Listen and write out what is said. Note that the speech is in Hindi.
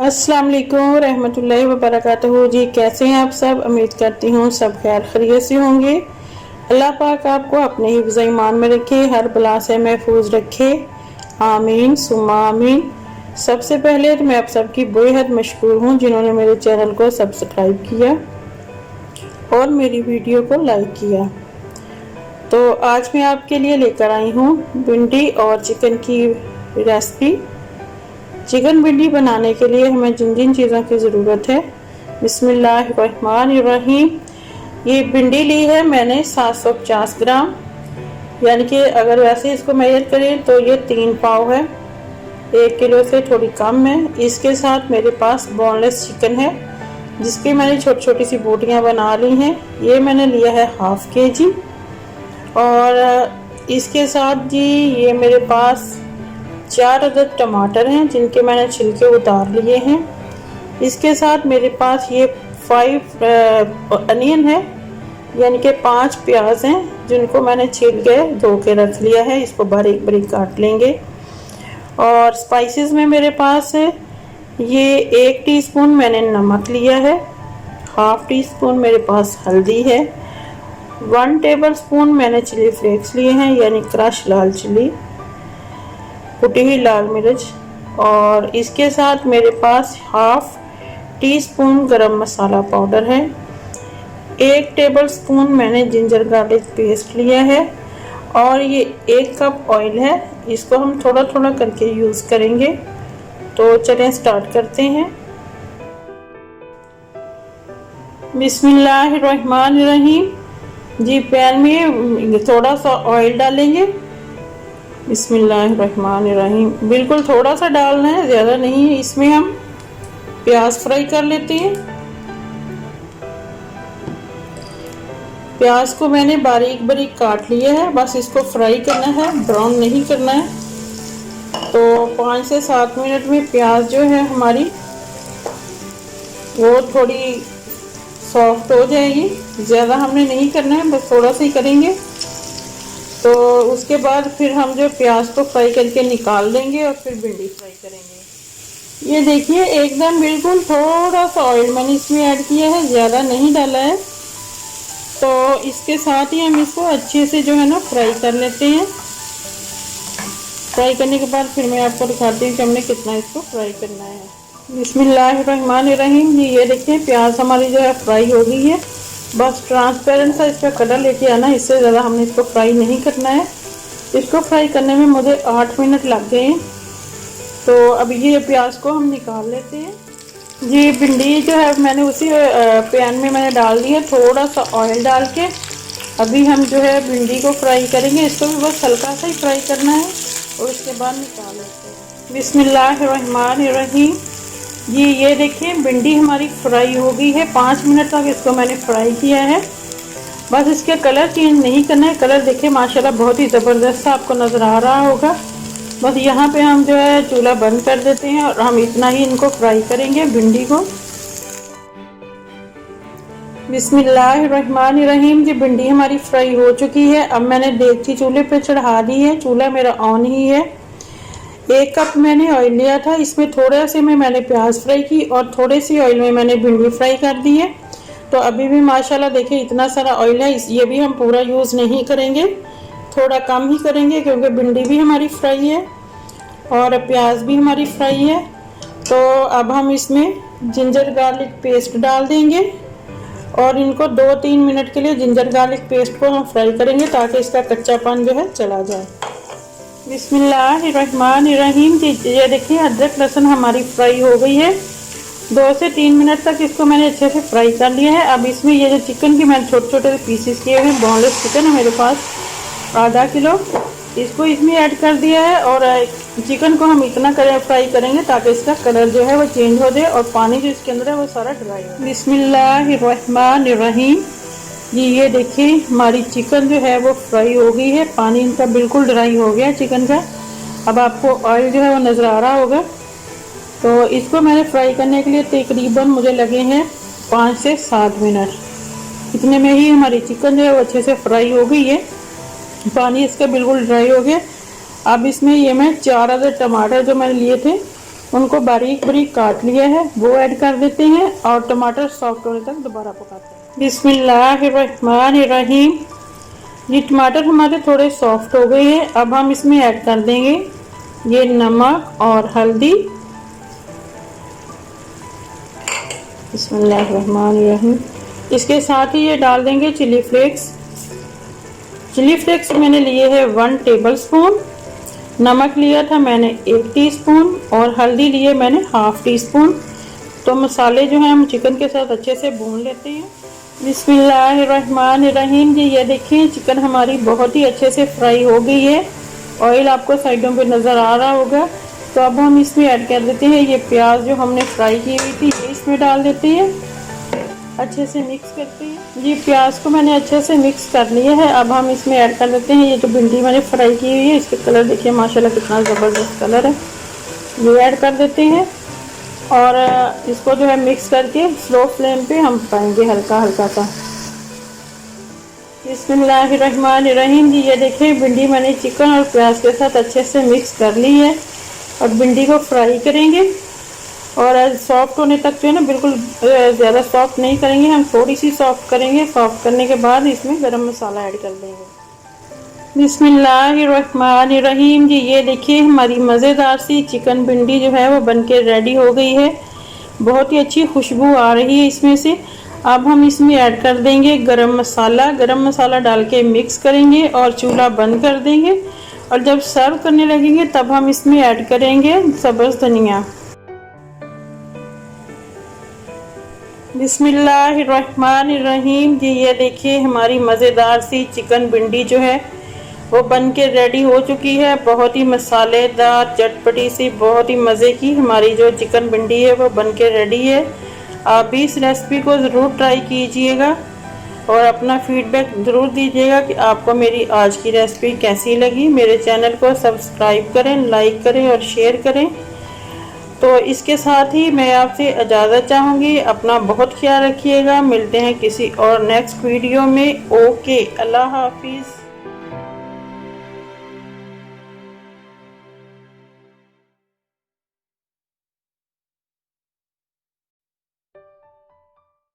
अस्सलाम वालेकुम रहमतुल्लाहि व बरकातहू। जी कैसे हैं आप सब? उम्मीद करती हूँ सब खैर खैरियत से होंगे। अल्लाह पाक आपको अपने हिफ्ज़ ईमान में रखे, हर बला से महफूज रखे, आमीन सुम्मा आमीन। सबसे पहले तो मैं आप सबकी बेहद मशकूर हूँ जिन्होंने मेरे चैनल को सब्सक्राइब किया और मेरी वीडियो को लाइक किया। तो आज मैं आपके लिए लेकर आई हूँ भिंडी और चिकन की रेसिपी। चिकन भिंडी बनाने के लिए हमें जिन जिन चीज़ों की ज़रूरत है, बिस्मिल्लाहिर्रहमानिर्रहीम। ये भिंडी ली है मैंने 750 ग्राम, यानी कि अगर वैसे इसको मेजर करें तो ये 3 पाव है, 1 किलो से थोड़ी कम है। इसके साथ मेरे पास बोनलेस चिकन है जिसकी मैंने छोटी छोटी सी बोटियाँ बना ली हैं। ये मैंने लिया है ½ kg। और इसके साथ जी ये मेरे पास 4 अदद टमाटर हैं जिनके मैंने छिलके उतार लिए हैं। इसके साथ मेरे पास ये 5 अनियन है, यानी कि 5 प्याज हैं जिनको मैंने छील के धो के रख लिया है। इसको बारीक बारीक काट लेंगे। और स्पाइसेस में मेरे पास है ये 1 टीस्पून मैंने नमक लिया है, ½ टीस्पून मेरे पास हल्दी है, 1 टेबलस्पून मैंने चिली फ्लेक्स लिए हैं यानी क्रश लाल चिली, कुटी हुई लाल मिर्च। और इसके साथ मेरे पास ½ टीस्पून गरम मसाला पाउडर है, 1 टेबलस्पून मैंने जिंजर गार्लिक पेस्ट लिया है और ये 1 कप ऑयल है। इसको हम थोड़ा थोड़ा करके यूज़ करेंगे। तो चलें स्टार्ट करते हैं। बिस्मिल्लाहिर्रहमानिर्रहीम। जी पैन में थोड़ा सा ऑयल डालेंगे। बिस्मिल्लाहिर्रहमानिर्रहीम। बिल्कुल थोड़ा सा डालना है, ज़्यादा नहीं है। इसमें हम प्याज फ्राई कर लेते हैं। प्याज को मैंने बारीक बारीक काट लिया है, बस इसको फ्राई करना है, ब्राउन नहीं करना है। तो 5 से 7 मिनट में प्याज जो है हमारी वो थोड़ी सॉफ्ट हो जाएगी। ज़्यादा हमने नहीं करना है, बस थोड़ा सा ही करेंगे। तो उसके बाद फिर हम जो प्याज को फ्राई करके निकाल देंगे और फिर भिंडी फ्राई करेंगे। ये देखिए एकदम बिल्कुल थोड़ा सा ऑयल मैंने इसमें ऐड किया है, ज़्यादा नहीं डाला है। तो इसके साथ ही हम इसको अच्छे से जो है ना फ्राई कर लेते हैं। फ्राई करने के बाद फिर मैं आपको दिखाती हूँ कि हमने कितना इसको फ्राई करना है। बिस्मिल्लाहिर्रहमानिर्रहीम। जी ये देखिए प्याज हमारी जो है फ्राई हो गई है। बस ट्रांसपेरेंट सा इसका कलर लेके आना, इससे ज़्यादा हमने इसको फ्राई नहीं करना है। इसको फ्राई करने में मुझे 8 मिनट लग गए हैं। तो अब ये प्याज को हम निकाल लेते हैं। जी भिंडी जो है मैंने उसी पैन में मैंने डाल दी है, थोड़ा सा ऑयल डाल के। अभी हम जो है भिंडी को फ्राई करेंगे। इसको भी बस हल्का सा ही फ्राई करना है और उसके बाद निकाल लेते हैं। बिस्मिल्लाहिर्रहमानिर्रहीम। जी ये देखिए भिंडी हमारी फ्राई हो गई है। 5 मिनट तक इसको मैंने फ्राई किया है। बस इसके कलर चेंज नहीं करना है। कलर देखिए माशाल्लाह बहुत ही ज़बरदस्त आपको नज़र आ रहा होगा। बस यहाँ पे हम जो है चूल्हा बंद कर देते हैं और हम इतना ही इनको फ्राई करेंगे भिंडी को। बिस्मिल्लाहिर्रहमानिर्रहीम। जी भिंडी हमारी फ्राई हो चुकी है। अब मैंने देगची चूल्हे पे चढ़ा दी है, चूल्हा मेरा ऑन ही है। 1 कप मैंने ऑयल लिया था, इसमें थोड़े से में मैंने प्याज फ्राई की और थोड़े सी ऑयल में मैंने भिंडी फ्राई कर दी है। तो अभी भी माशाल्लाह देखिए इतना सारा ऑयल है। ये भी हम पूरा यूज़ नहीं करेंगे, थोड़ा कम ही करेंगे क्योंकि भिंडी भी हमारी फ्राई है और प्याज भी हमारी फ्राई है। तो अब हम इसमें जिंजर गार्लिक पेस्ट डाल देंगे और इनको 2-3 मिनट के लिए जिंजर गार्लिक पेस्ट को हम फ्राई करेंगे ताकि इसका कच्चापन जो है चला जाए। बिस्मिल्लाहिर्रहमानिर्रहीम। ये देखिए अदरक लहसुन हमारी फ्राई हो गई है। 2 से 3 मिनट तक इसको मैंने अच्छे से फ्राई कर लिया है। अब इसमें ये जो चिकन की मैंने छोटे छोटे पीसेस किए हैं, बोनलेस चिकन है मेरे पास ½ किलो, इसको इसमें ऐड कर दिया है। और चिकन को हम इतना फ्राई करेंगे ताकि इसका कलर जो है वो चेंज हो जाए और पानी जो इसके अंदर है वो सारा ड्राई हो। बिस्मिल्लाहिर्रहमानिर्रहीम। जी ये देखिए हमारी चिकन जो है वो फ्राई हो गई है, पानी इनका बिल्कुल ड्राई हो गया चिकन का। अब आपको ऑयल जो है वो नज़र आ रहा होगा। तो इसको मैंने फ्राई करने के लिए तकरीबन मुझे लगे हैं 5 से 7 मिनट। इतने में ही हमारी चिकन जो है वो अच्छे से फ्राई हो गई है, पानी इसका बिल्कुल ड्राई हो गया। अब इसमें ये मैं 4 अदद टमाटर जो मैंने लिए थे उनको बारीक बारीक काट लिया है वो ऐड कर देते हैं और टमाटर सॉफ्ट होने तक दोबारा पकाते हैं। बिस्मिल्लाहिर्रहमानिर्रहीम। ये टमाटर हमारे थोड़े सॉफ्ट हो गए हैं। अब हम इसमें ऐड कर देंगे ये नमक और हल्दी। बिस्मिल्लाहिर्रहमानिर्रहीम। इसके साथ ही ये डाल देंगे चिली फ्लेक्स। चिली फ्लेक्स मैंने लिए है 1 टेबलस्पून। नमक लिया था मैंने 1 टीस्पून और हल्दी लिए मैंने ½ टीस्पून। तो मसाले जो हैं हम चिकन के साथ अच्छे से भून लेते हैं। बिस्मिल्लाहिर्रहमानिर्रहीम। जी ये देखिए चिकन हमारी बहुत ही अच्छे से फ्राई हो गई है। ऑयल आपको साइडों पे नज़र आ रहा होगा। तो अब हम इसमें ऐड कर देते हैं ये प्याज जो हमने फ्राई की हुई थी, ये इसमें डाल देते हैं, अच्छे से मिक्स करते हैं। ये प्याज को मैंने अच्छे से मिक्स कर लिया है। अब हम इसमें ऐड कर देते हैं ये जो भिंडी मैंने फ्राई की हुई है। इसके कलर देखिए माशाल्लाह कितना ज़बरदस्त कलर है। ये ऐड कर देते हैं और इसको जो है मिक्स करके स्लो फ्लेम पे हम पकाएंगे हल्का हल्का सा। बिस्मिल्लाहिर्रहमानिर्रहीम। जी ये देखिए भिंडी मैंने चिकन और प्याज के साथ अच्छे से मिक्स कर ली है और भिंडी को फ्राई करेंगे और सॉफ्ट होने तक जो है ना बिल्कुल ज़्यादा सॉफ्ट नहीं करेंगे, हम थोड़ी सी सॉफ्ट करेंगे। सॉफ्ट करने के बाद इसमें गरम मसाला ऐड कर देंगे। बिस्मिल्लाहिर्रहमानिर्रहीम। जी ये देखिए हमारी मज़ेदार सी चिकन भिंडी जो है वो बनके रेडी हो गई है। बहुत ही अच्छी खुशबू आ रही है इसमें से। अब हम इसमें ऐड कर देंगे गरम मसाला। गरम मसाला डाल के मिक्स करेंगे और चूल्हा बंद कर देंगे और जब सर्व करने लगेंगे तब हम इसमें ऐड करेंगे सब्ज़ धनिया। बिस्मिल्लाहिर्रहमानिर्रहीम। जी ये देखिए हमारी मज़ेदार सी चिकन भिंडी जो है वो बन के रेडी हो चुकी है। बहुत ही मसालेदार चटपटी सी बहुत ही मज़े की हमारी जो चिकन भिंडी है वो बन के रेडी है। आप भी इस रेसिपी को ज़रूर ट्राई कीजिएगा और अपना फीडबैक ज़रूर दीजिएगा कि आपको मेरी आज की रेसिपी कैसी लगी। मेरे चैनल को सब्सक्राइब करें, लाइक करें और शेयर करें। तो इसके साथ ही मैं आपसे इजाज़त चाहूँगी। अपना बहुत ख्याल रखिएगा। मिलते हैं किसी और नेक्स्ट वीडियो में। ओके, अल्लाह हाफिज़।